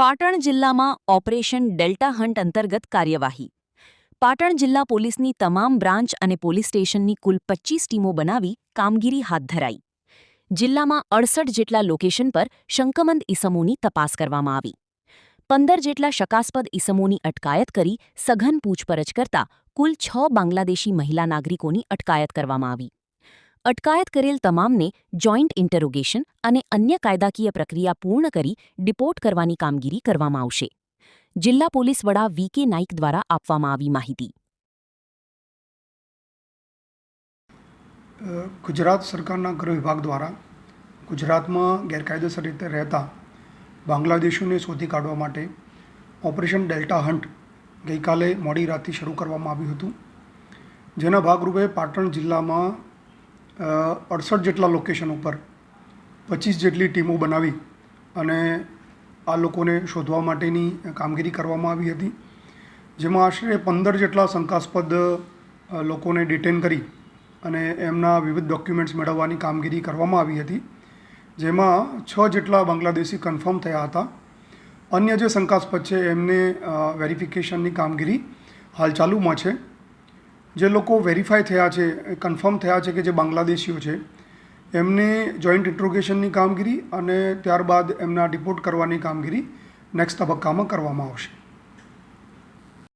પાટણ જિલ્લામાં operation delta hunt અંતર્ગત કાર્યવાહી. પાટણ જિલ્લા પોલીસની તમામ બ્રાન્ચ અને પોલીસ સ્ટેશનની કુલ 25 ટીમો બનાવી કામગીરી હાથ ધરાઈ. જિલ્લામાં 68 જેટલા લોકેશન પર શંકમંદ ઇસમોની તપાસ કરવામાં આવી. 15 જેટલા શંકાસ્પદ ઇસમોની અટકાયત કરી સઘન પૂછપરછ કરતા કુલ 6 બાંગ્લાદેશી મહિલા નાગરિકોની અટકાયત કરવામાં આવી. અટકાયત કરેલ તમામને જોઇન્ટ ઇન્ટરોગેશન અને અન્ય કાયદાકીય પ્રક્રિયા પૂર્ણ કરી ડિપોર્ટ કરવાની કામગીરી કરવામાં આવશે. જિલ્લા પોલીસ વડા વી.કે. નાઇક દ્વારા આપવામાં આવી માહિતી. ગુજરાત સરકારના ગૃહ વિભાગ દ્વારા ગુજરાતમાં ગેરકાયદેસર રીતે રહેતા બાંગ્લાદેશીઓને શોધી કાઢવા માટે ઓપરેશન ડેલ્ટા હન્ટ ગઈકાલે મોડી રાતથી શરૂ કરવામાં આવ્યું હતું. જેના ભાગરૂપે પાટણ જિલ્લામાં 68 જેટલા લોકેશન ઉપર 25 જેટલી ટીમો બનાવી અને આ લોકોને શોધવા માટેની કામગીરી કરવામાં આવી હતી. જેમાં આશરે 15 જેટલા શંકાસ્પદ લોકોને ડિટેન કરી અને એમના વિવિધ ડોક્યુમેન્ટ્સ મેળવવાની કામગીરી કરવામાં આવી હતી. જેમાં 6 જેટલા બાંગ્લાદેશી કન્ફર્મ થયા હતા. અન્ય જે શંકાસ્પદ છે એમને વેરિફિકેશનની કામગીરી હાલ ચાલુમાં છે. જે લોકો વેરીફાઈ થયા છે, કન્ફર્મ થયા છે કે જે બાંગ્લાદેશીઓ છે એમને જોઈન્ટ ઇન્ટ્રોગેશનની કામગીરી અને ત્યારબાદ એમના ડિપોર્ટ કરવાની કામગીરી નેક્સ્ટ તબક્કામાં કરવામાં આવશે.